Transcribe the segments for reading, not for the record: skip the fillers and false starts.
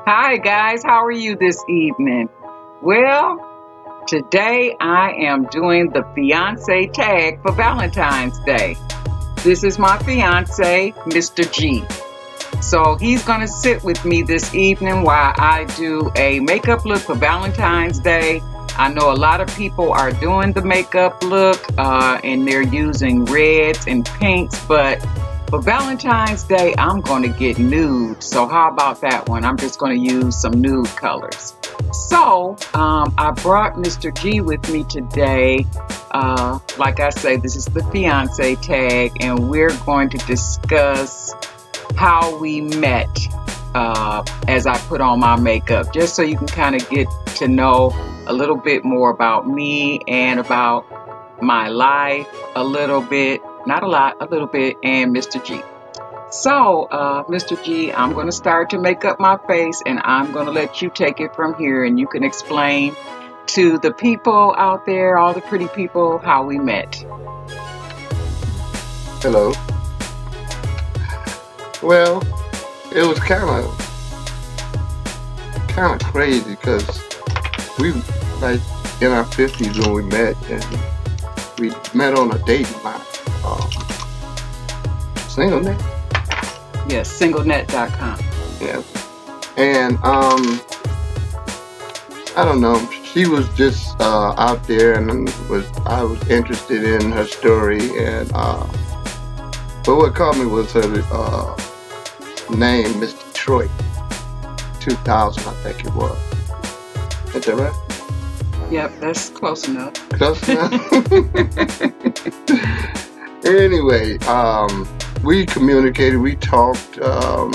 Hi guys, how are you this evening? Well, today I am doing the fiance tag for Valentine's Day. This is my fiance, Mr. G. So he's gonna sit with me this evening while I do a makeup look for Valentine's Day. I know a lot of people are doing the makeup look and they're using reds and pinks, but for Valentine's Day, I'm going to get nude. So how about that one? I'm just going to use some nude colors. So I brought Mr. G with me today. Like I say, this is the fiance tag, and we're going to discuss how we met as I put on my makeup, just so you can kind of get to know a little bit more about me and about my life a little bit. Not a lot, a little bit, and Mr. G. So, Mr. G, I'm going to start to make up my face, and I'm going to let you take it from here, and you can explain to the people out there, all the pretty people, how we met. Hello. Well, it was kind of crazy because we like in our 50s when we met, and we met on a dating line. SingleNet? Yes, singlenet.com. Yeah. And I don't know, she was just out there, and I was interested in her story, and but what caught me was her name, Miss Detroit, 2000 I think it was. Is that right? Yep, that's close enough. Close enough? Anyway, we communicated, we talked, well,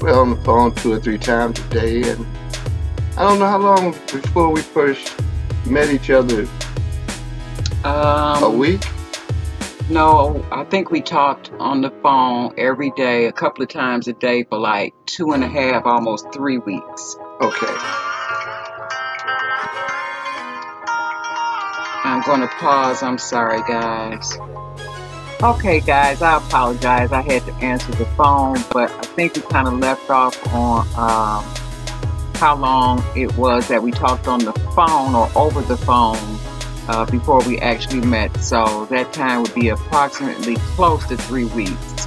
on the phone 2 or 3 times a day, and I don't know how long before we first met each other. A week? No, I think we talked on the phone every day, a couple of times a day for like 2.5, almost 3 weeks. Okay. I'm going to pause. I'm sorry, guys. Okay, guys, I apologize. I had to answer the phone, but I think we kind of left off on how long it was that we talked on the phone or over the phone before we actually met. So that time would be approximately close to 3 weeks.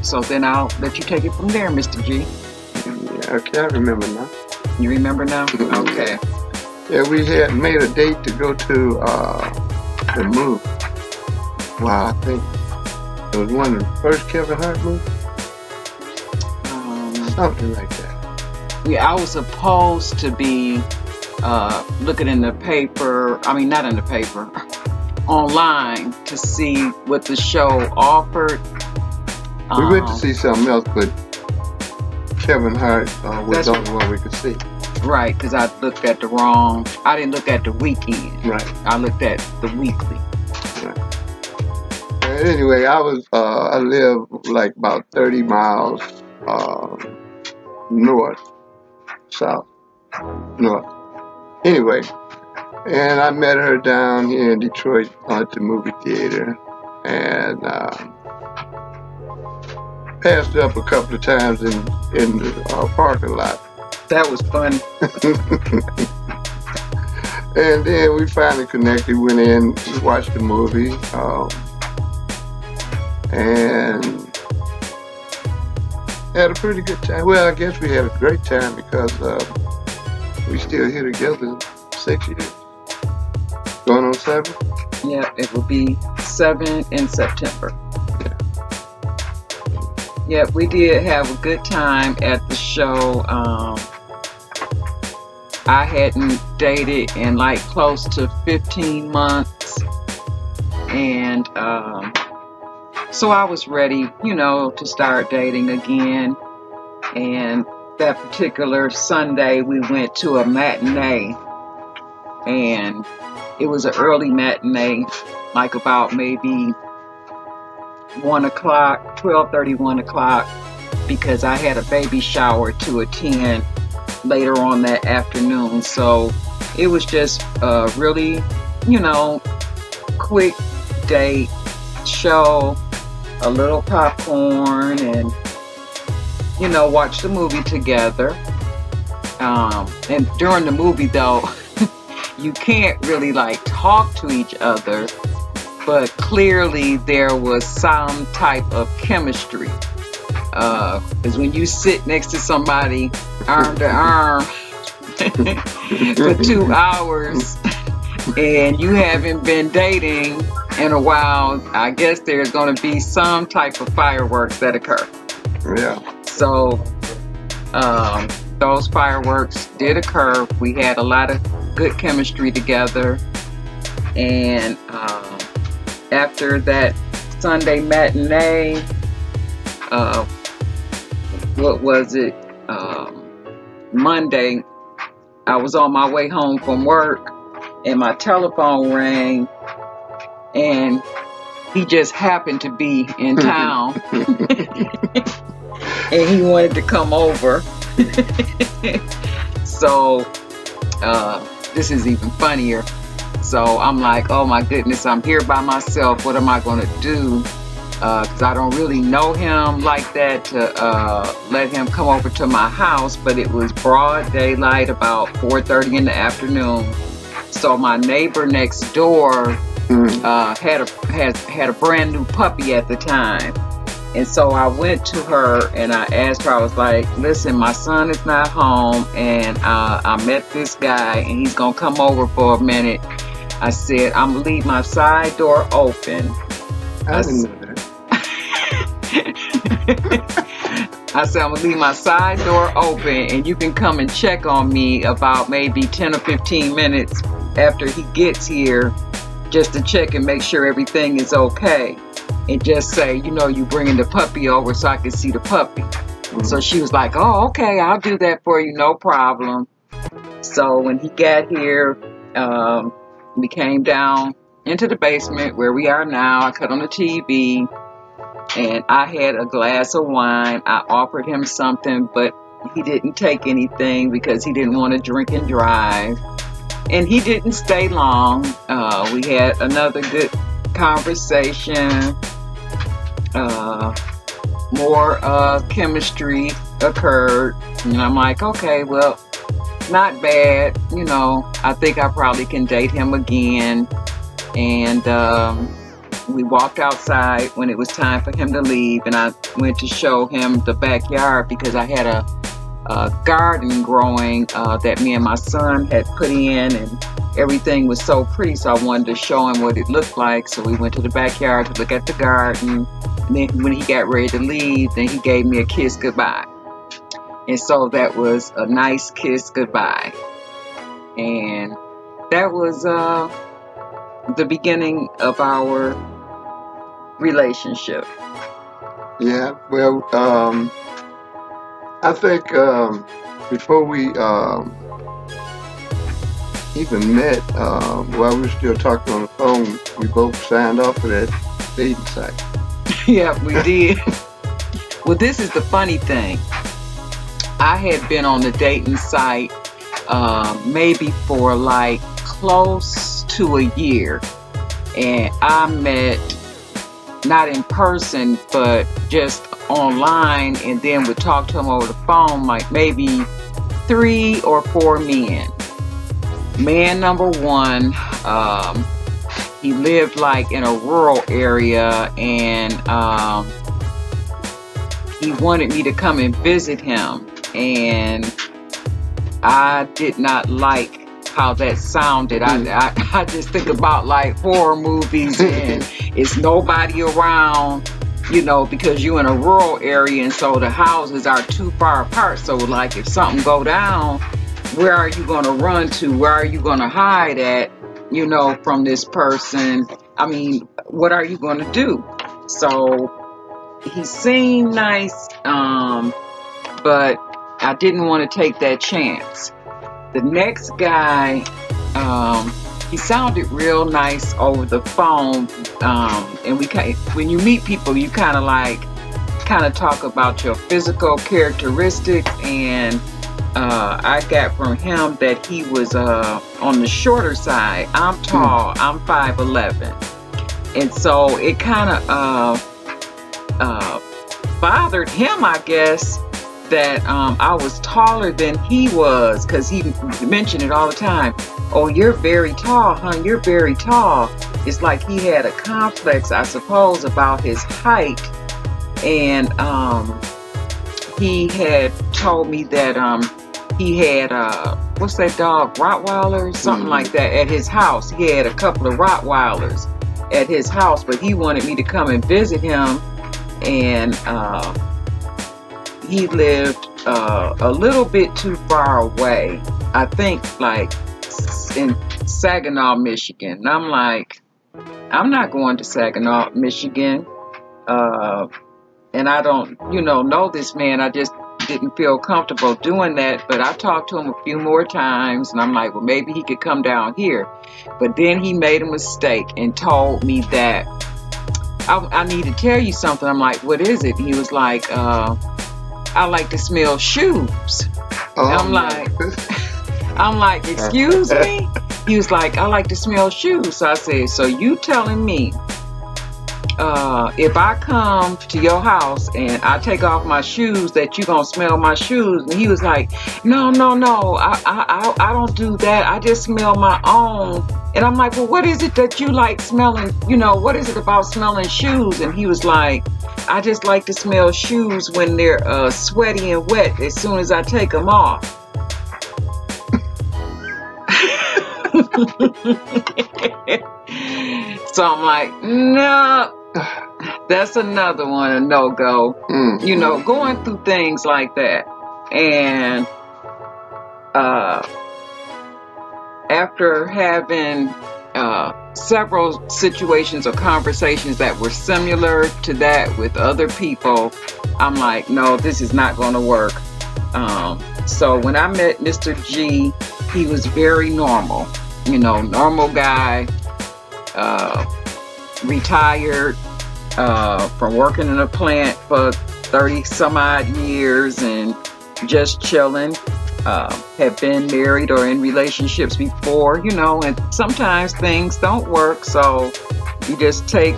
So then I'll let you take it from there, Mr. G. Yeah, okay, I remember now. You remember now? Okay. Yeah, we had made a date to go to the movie. Wow, I think it was one of the first Kevin Hart movies. Something like that. Yeah, I was supposed to be looking in the paper, I mean not in the paper, online to see what the show offered. We went to see something else, but Kevin Hart was the only one we could see. Right, because I looked at I didn't look at the weekend. Right. I looked at the weekly. Right. Anyway, I live like about 30 miles south. Anyway, and I met her down here in Detroit at the movie theater, and passed up a couple of times in the parking lot. That was fun. And then we finally connected, went in, we watched the movie, and had a pretty good time. Well, I guess we had a great time because we still here together 6 years. Going on 7? Yeah, it will be 7 in September. Yeah. Yeah, we did have a good time at the show. I hadn't dated in like close to 15 months, and so I was ready, you know, to start dating again. And that particular Sunday we went to a matinee, and it was an early matinee, like about maybe 1 o'clock, 12:30, 1 o'clock, because I had a baby shower to attend later on that afternoon. So it was just a really, you know, quick date, show, a little popcorn, and you know, watched the movie together. And during the movie, though, you can't really like talk to each other, but clearly there was some type of chemistry. Because when you sit next to somebody arm to arm for 2 hours and you haven't been dating in a while, I guess there's going to be some type of fireworks that occur. Yeah. So those fireworks did occur. We had a lot of good chemistry together, and after that Sunday matinee, what was it, Monday, I was on my way home from work and my telephone rang, and he just happened to be in town and he wanted to come over. So this is even funnier. So I'm like, oh my goodness, I'm here by myself. What am I going to do? Because I don't really know him like that to let him come over to my house. But it was broad daylight, about 4:30 in the afternoon. So my neighbor next door had a brand new puppy at the time. And so I went to her and I asked her, I was like, listen, my son is not home, and I met this guy and he's going to come over for a minute. I said, I'm going to leave my side door open. I didn't know that. I said, I'm going to leave my side door open and you can come and check on me about maybe 10 or 15 minutes after he gets here, just to check and make sure everything is okay. And just say, you know, you bringing the puppy over so I can see the puppy. So she was like, oh, okay, I'll do that for you, no problem. So when he got here, we came down into the basement where we are now. I cut on the TV and I had a glass of wine. I offered him something, but he didn't take anything because he didn't want to drink and drive. And he didn't stay long. We had another good conversation. More chemistry occurred, and I'm like, okay, well, not bad, you know, I think I probably can date him again. And we walked outside when it was time for him to leave, and I went to show him the backyard because I had a garden growing that me and my son had put in, and everything was so pretty, so I wanted to show him what it looked like. So we went to the backyard to look at the garden, and then when he got ready to leave, then he gave me a kiss goodbye. And so that was a nice kiss goodbye, and that was the beginning of our relationship. Yeah, well, I think before we even met, while we were still talking on the phone, we both signed off for that dating site. Yeah, we did. Well, this is the funny thing. I had been on the dating site maybe for like close to a year, and I met, not in person, but just online, and then would talk to him over the phone, like maybe 3 or 4 men. Man number one, he lived like in a rural area, and he wanted me to come and visit him, and I did not like how that sounded. I just think about like horror movies and it's nobody around, you know, because you're in a rural area, and so the houses are too far apart. So like if something go down, where are you going to run to? Where are you going to hide at, you know, from this person? I mean, what are you going to do? So he seemed nice, but I didn't want to take that chance. The next guy, he sounded real nice over the phone, and when you meet people, you kind of talk about your physical characteristics, and I got from him that he was on the shorter side. I'm tall, I'm 5'11", and so it kind of bothered him, I guess, that I was taller than he was, because he mentioned it all the time. Oh, you're very tall, hon. You're very tall. It's like he had a complex, I suppose, about his height. And he had told me that he had what's that dog, Rottweiler, something like that, at his house. He had a couple of Rottweilers at his house, but he wanted me to come and visit him. And he lived a little bit too far away. I think like in Saginaw, Michigan. And I'm like, I'm not going to Saginaw, Michigan. And I don't, know this man. I just didn't feel comfortable doing that. But I talked to him a few more times, and I'm like, well, maybe he could come down here. But then he made a mistake and told me that I need to tell you something. I'm like, what is it? He was like, I like to smell shoes. I'm like, excuse me? He was like, I like to smell shoes. So I said, so you telling me if I come to your house and I take off my shoes that you gonna smell my shoes? And he was like, no, I don't do that. I just smell my own. And I'm like, well, what is it that you like smelling? What is it about smelling shoes? And he was like, I just like to smell shoes when they're sweaty and wet as soon as I take them off. So I'm like, no, that's another one, a no-go. Going through things like that. And after having several situations or conversations that were similar to that with other people, I'm like, no, this is not going to work. So when I met Mr. G, he was very normal, normal guy, retired from working in a plant for 30 some odd years and just chilling. Have been married or in relationships before, and sometimes things don't work, so you just take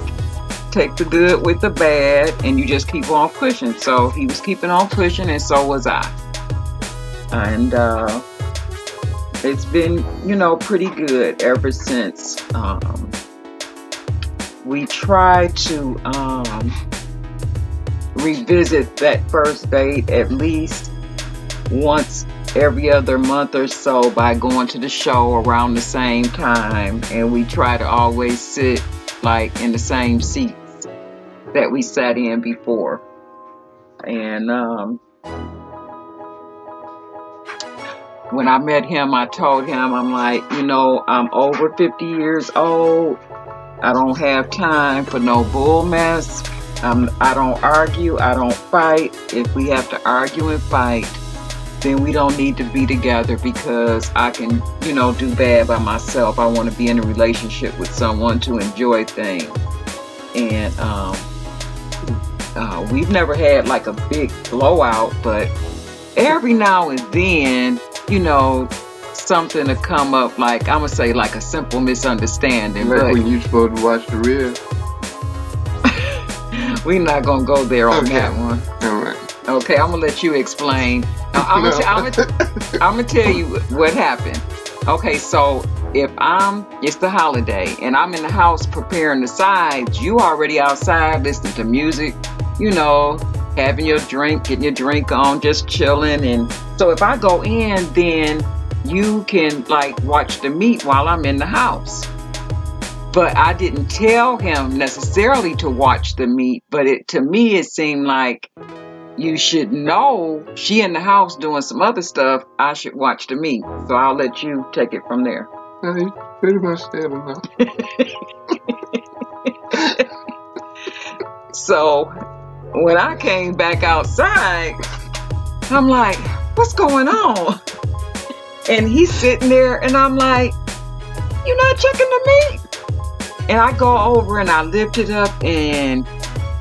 the good with the bad and you just keep on pushing. So he was keeping on pushing, and so was I. And it's been, pretty good ever since. We try to revisit that first date at least once every other month or so by going to the show around the same time, and we try to always sit like in the same seats that we sat in before. And when I met him, I told him, I'm like, I'm over 50 years old. I don't have time for no bull mess. I don't argue. I don't fight. If we have to argue and fight, then we don't need to be together, because I can, do bad by myself. I want to be in a relationship with someone to enjoy things. And we've never had like a big blowout, but every now and then, something to come up, like, I'm going to say like a simple misunderstanding. Like when you're supposed to watch the rib. We're not going to go there on that one. All right. Okay, I'm going to let you explain. I'm going to tell you what happened. Okay, so if it's the holiday and I'm in the house preparing the sides, you already outside listening to music, having your drink, getting your drink on, just chilling. And so if I go in, then you can like watch the meat while I'm in the house. But I didn't tell him necessarily to watch the meat, but to me it seemed like you should know she in the house doing some other stuff. I should watch the meat. So I'll let you take it from there. You pretty much said enough. So when I came back outside, I'm like, what's going on? And he's sitting there and I'm like, you're not checking the meat? And I go over and I lift it up, and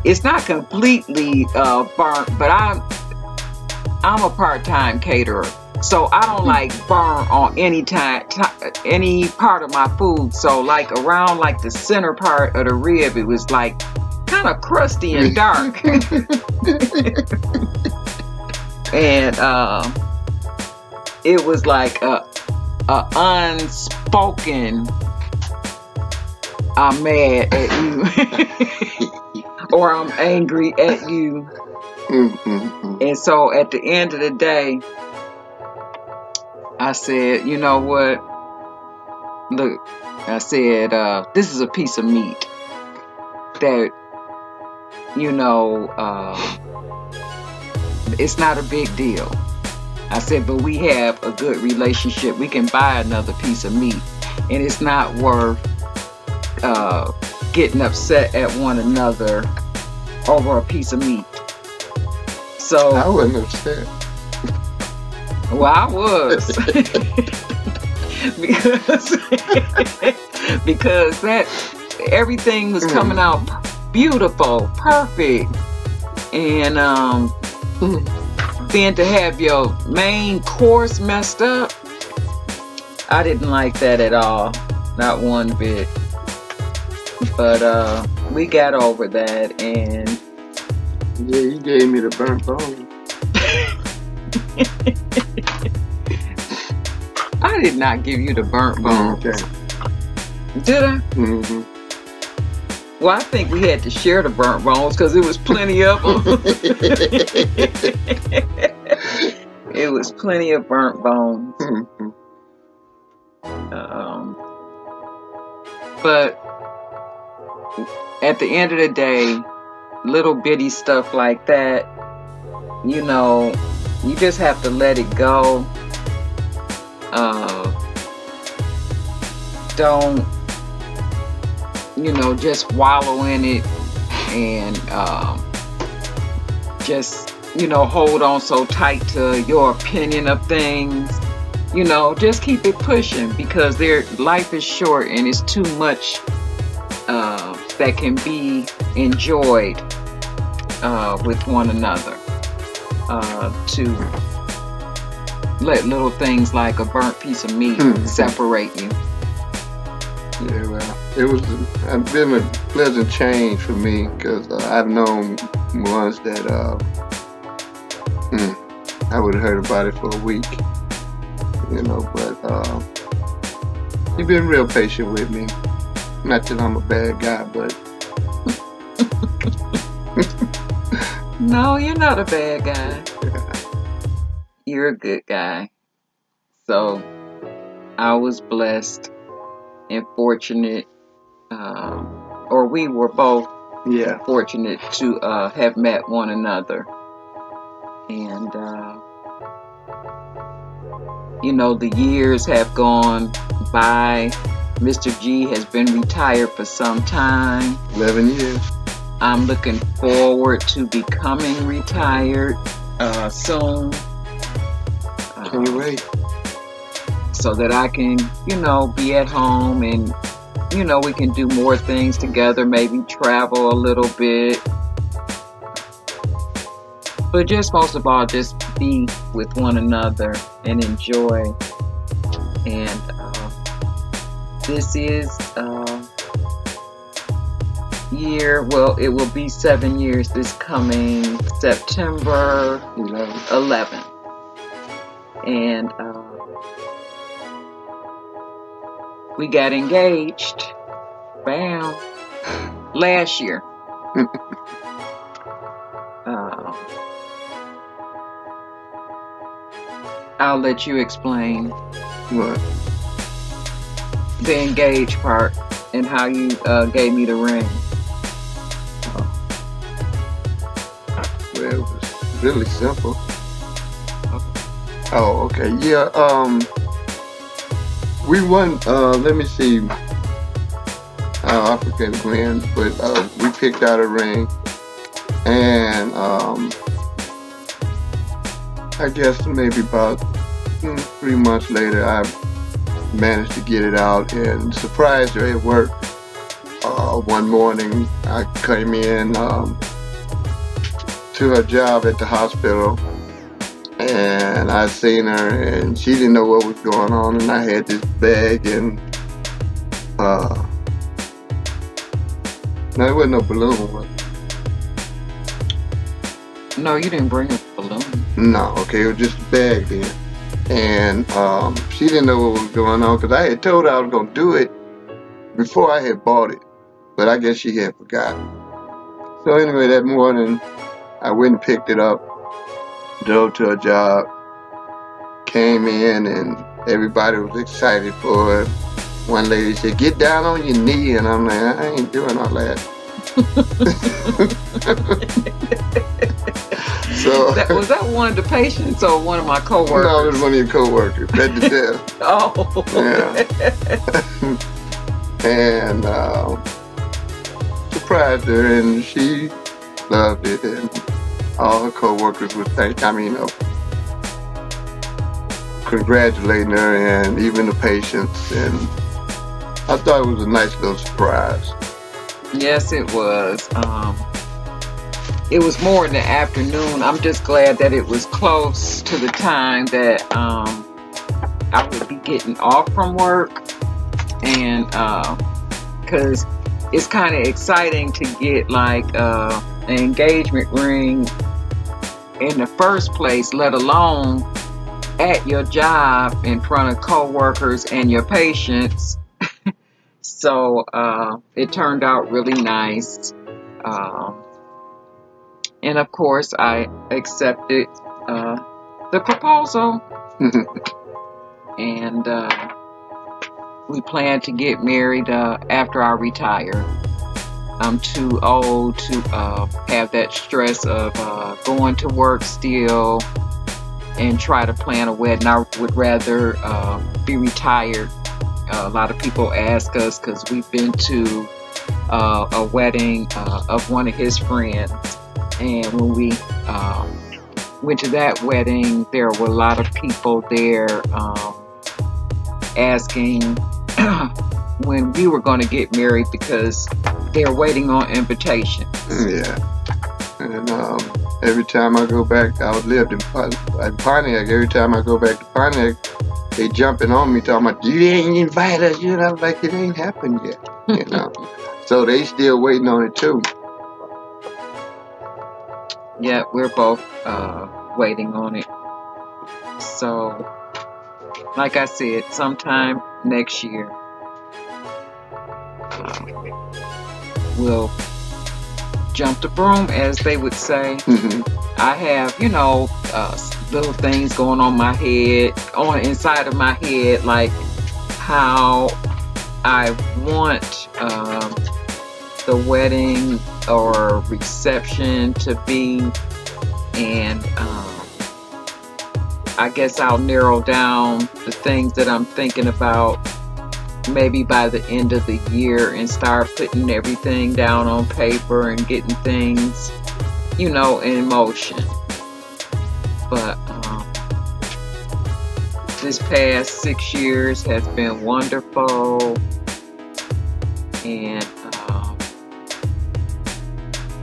it's not completely burnt, but I'm a part-time caterer, so I don't like burn on any part of my food. So like around like the center part of the rib, it was like kind of crusty and dark. And it was like a unspoken, I'm mad at you or I'm angry at you. And so at the end of the day, I said, you know what? Look, I said, this is a piece of meat that, you know, it's not a big deal. I said, but we have a good relationship. We can buy another piece of meat, and it's not worth getting upset at one another over a piece of meat. So I wasn't upset. Well, I was. because that everything was coming out beautiful, perfect, and then to have your main course messed up, I didn't like that at all, not one bit. But we got over that, and yeah, you gave me the burnt bone. I did not give you the burnt bone. Okay. Did I? Well, I think we had to share the burnt bones because it was plenty of them. It was plenty of burnt bones. But at the end of the day, little bitty stuff like that, you know, you just have to let it go. Don't, you know, just wallow in it and just, you know, hold on so tight to your opinion of things. You know, just keep it pushing, because life is short and it's too much that can be enjoyed with one another, to let little things like a burnt piece of meat separate you. Yeah, well, it's been a pleasant change for me, because I've known ones that I would have heard about it for a week, you know, but you've been real patient with me. Not that I'm a bad guy, but no, you're not a bad guy. You're a good guy. So I was blessed and fortunate, or we were both fortunate to have met one another. And you know, the years have gone by. Mr. G has been retired for some time. 11 years. I'm looking forward to becoming retired soon. Can't wait. So that I can, you know, be at home and, you know, we can do more things together, maybe travel a little bit. But just most of all, just be with one another and enjoy. And this is it will be 7 years this coming September 11th. And we got engaged, bam, last year. I'll let you explain What? the engaged part and how you gave me the ring. Well, it was really simple. Oh, okay. Yeah, we won, let me see. I forget when, but we picked out a ring, and I guess maybe about 3 months later, I managed to get it out and surprised her at work. One morning, I came in to her job at the hospital, and I seen her, and she didn't know what was going on, and I had this bag, and no, it wasn't no balloon. No, you didn't bring it. balloon. No, okay, it was just a bag then. And she didn't know what was going on because I had told her I was going to do it before I had bought it. But I guess she had forgotten. So anyway, that morning, I went and picked it up, drove to a job, came in, and everybody was excited for it. One lady said, "Get down on your knee," and I'm like, I ain't doing all that. So was that one of the patients or one of my coworkers? No, it was one of your coworkers at the desk. Oh. Yeah. And surprised her, and she loved it, and all her coworkers would congratulating her, and even the patients, and I thought it was a nice little surprise. Yes, it was. It was more in the afternoon. I'm just glad that it was close to the time that I would be getting off from work, and because it's kind of exciting to get like an engagement ring in the first place, let alone at your job in front of coworkers and your patients. So it turned out really nice. And of course, I accepted the proposal. And we plan to get married after I retire. I'm too old to have that stress of going to work still and try to plan a wedding. I would rather be retired. A lot of people ask us because we've been to a wedding of one of his friends, and when we went to that wedding, there were a lot of people there asking when we were going to get married because they're waiting on invitations. Yeah. And every time I go back, I lived in Pontiac. Every time I go back to Pontiac, they jumping on me talking about, "You ain't invite us," you know, like it ain't happened yet, you know. So they still waiting on it too. Yeah, we're both waiting on it. So, like I said, sometime next year, we'll jump the broom, as they would say. I have, you know, little things going on my head, inside of my head, like how I want the wedding or reception to be, and I guess I'll narrow down the things that I'm thinking about maybe by the end of the year and start putting everything down on paper and getting things, you know, in motion. But this past 6 years has been wonderful, and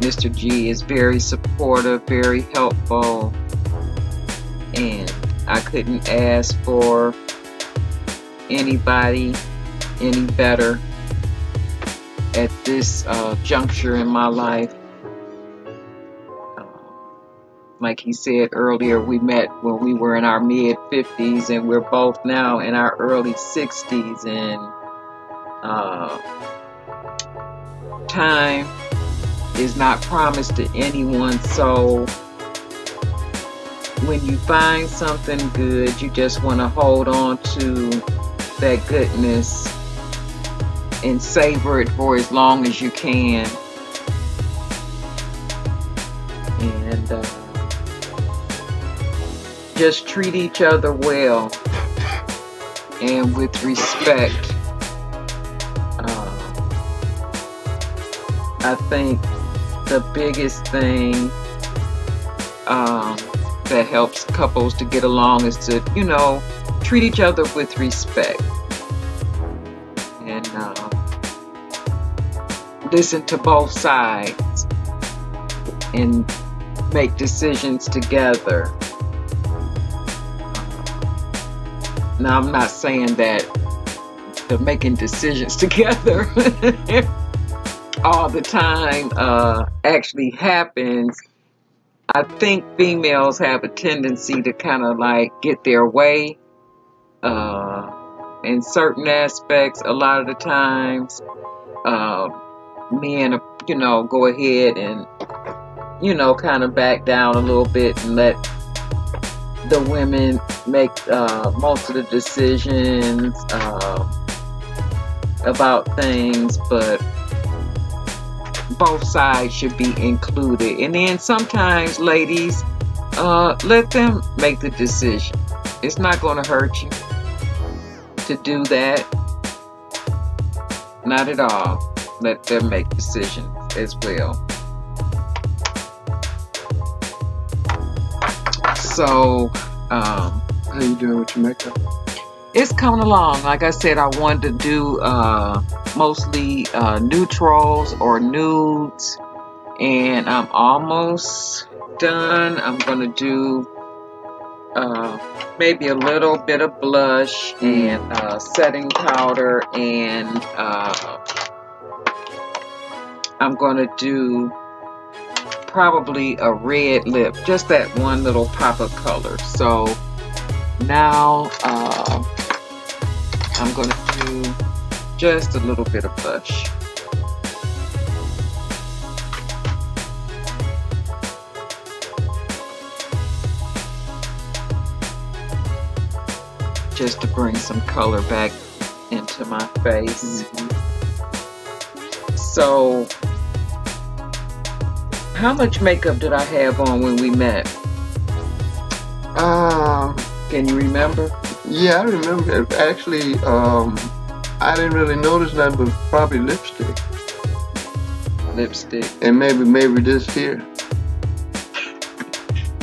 Mr. G is very supportive, very helpful, and I couldn't ask for anybody any better at this juncture in my life. Like he said earlier, we met when we were in our mid-50s, and we're both now in our early 60s, and time is not promised to anyone, so when you find something good, you just want to hold on to that goodness and savor it for as long as you can. And just treat each other well and with respect. I think the biggest thing that helps couples to get along is to, you know, treat each other with respect, and listen to both sides and make decisions together. Now, I'm not saying that the making decisions together all the time actually happens. I think females have a tendency to kind of like get their way in certain aspects. A lot of the times, men, you know, go ahead and, you know, kind of back down a little bit and let the women make most of the decisions about things, but both sides should be included. And then sometimes, ladies, let them make the decision. It's not going to hurt you to do that. Not at all. Let them make decisions as well. So, how you doing with your makeup? It's coming along. Like I said, I wanted to do mostly neutrals or nudes, and I'm almost done. I'm gonna do maybe a little bit of blush and setting powder, and I'm gonna do probably a red lip, just that one little pop of color. So now I'm gonna do just a little bit of blush. Just to bring some color back into my face. So, how much makeup did I have on when we met? Can you remember? Yeah, I remember. Actually, I didn't really notice that, but probably lipstick. Lipstick. And maybe this here.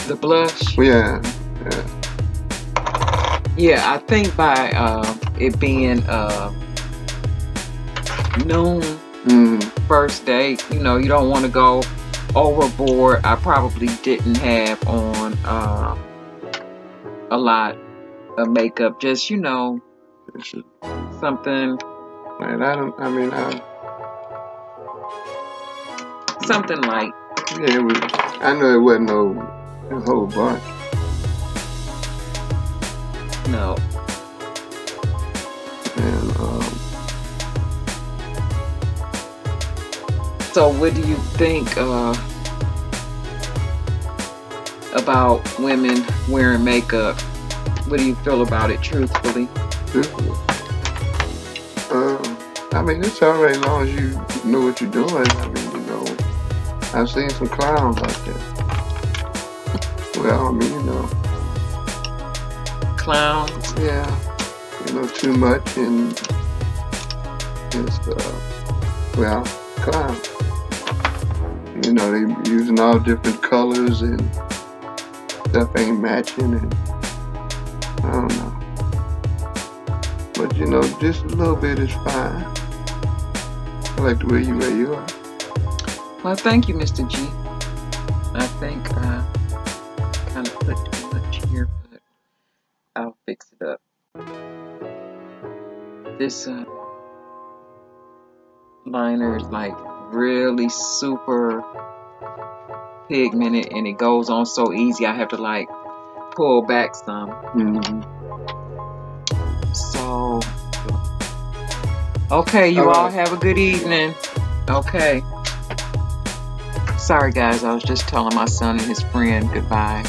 The blush? Yeah. Yeah, I think by it being noon, first date, you know, you don't want to go overboard. I probably didn't have on a lot of makeup, just, you know, something. Man, something light. Yeah, I know it wasn't a whole bunch. No. And so what do you think about women wearing makeup? What do you feel about it, truthfully? I mean, it's alright as long as you know what you're doing. I mean, you know, I've seen some clowns out there. Well, I mean, you know. Clowns? Yeah. You know, too much and just, well, clowns. You know, they using all different colors and stuff ain't matching, and I don't know. But you know, just a little bit is fine. I like the way you wear yours. Well, thank you, Mr. G. I think I kind of put too much here, but I'll fix it up. This liner is like really super pigmented, and it goes on so easy. I have to like pull back some. So, okay, you all have a good evening. Okay. Sorry guys, I was just telling my son and his friend goodbye.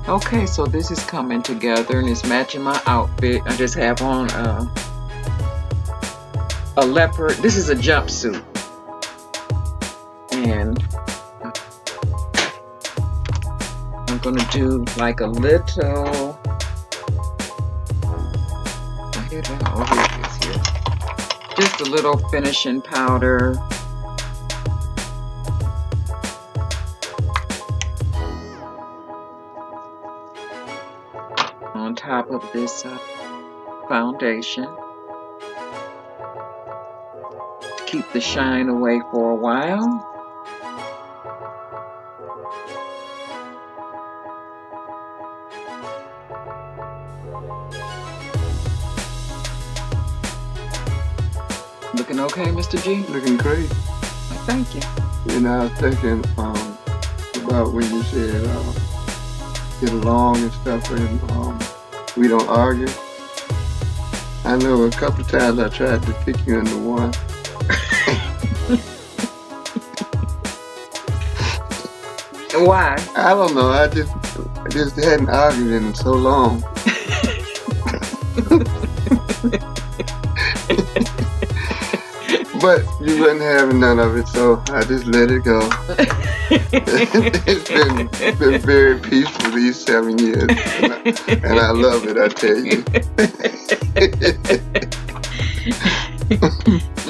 Okay, so this is coming together and it's matching my outfit. I just have on a leopard. This is a jumpsuit. And I'm gonna do like a little, here it is here. Just a little finishing powder. On top of this foundation to keep the shine away for a while. Looking okay, Mr. G? Looking great. Thank you. And I was thinking, about when you said get along and stuff, and we don't argue. I know a couple of times I tried to pick you into one. Why? I don't know. I just hadn't argued in so long. But you wasn't having none of it, so I just let it go. It's been very peaceful these 7 years, and I love it, I tell you.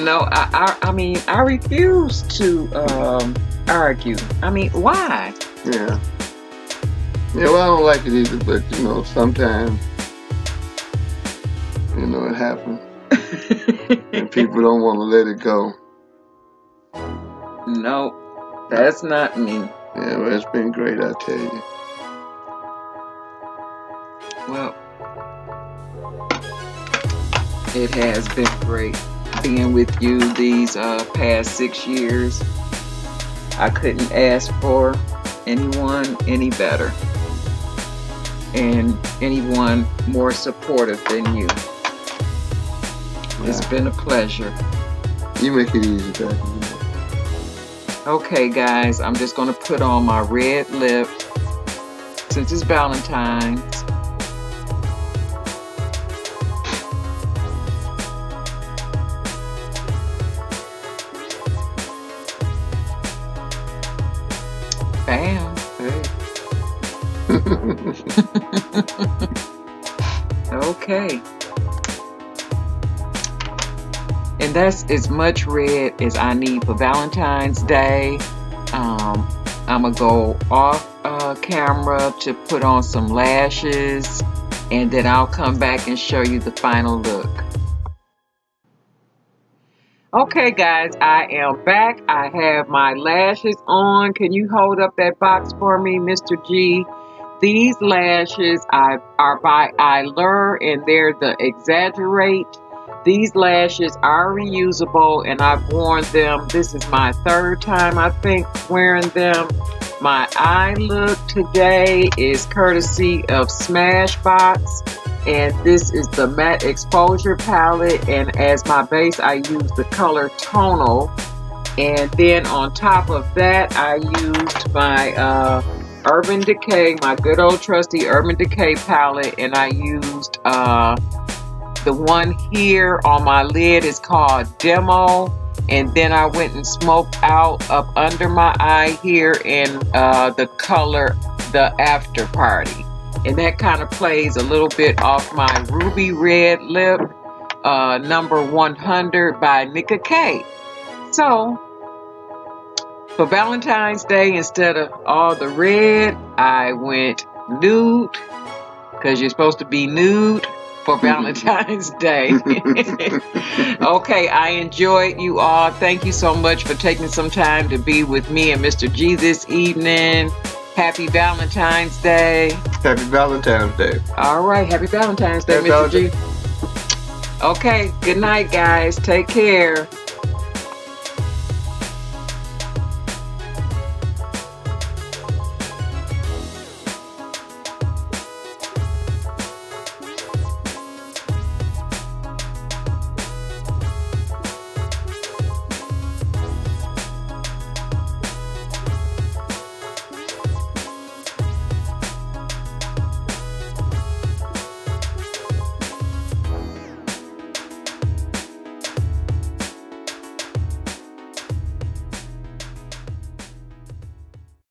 No, I mean, I refuse to argue. I mean, why? Yeah. Yeah, well, I don't like it either, but, you know, sometimes, you know, it happens. And people don't want to let it go. No, that's not me. Yeah, well, it's been great, I tell you. Well, it has been great being with you these past 6 years. I couldn't ask for anyone any better and anyone more supportive than you. It's been a pleasure. You make it easy, baby. Okay, guys, I'm just going to put on my red lip since it's Valentine's. Bam. Hey. Okay. And that's as much red as I need for Valentine's Day. I'm gonna go off camera to put on some lashes, and then I'll come back and show you the final look. Okay, guys, I am back. I have my lashes on. Can you hold up that box for me, Mr. G? These lashes are by Eyelure, and they're the Exaggerate. These lashes are reusable, and I've worn them. This is my 3rd time, I think, wearing them. My eye look today is courtesy of Smashbox, and this is the Matte Exposure Palette, and as my base, I use the color Tonal. And then on top of that, I used my Urban Decay, my good old trusty Urban Decay palette, and I used the one here on my lid is called Demo, and then I went and smoked out up under my eye here in the color The After Party, and that kind of plays a little bit off my Ruby Red Lip number 100 by Decay. So for Valentine's Day, instead of all the red, I went nude, because you're supposed to be nude for Valentine's Day. Okay, I enjoyed you all. Thank you so much for taking some time to be with me and Mr. G this evening. Happy Valentine's Day. Happy Valentine's Day. All right, happy Valentine's Day, Mr. G. Okay, good night, guys. Take care.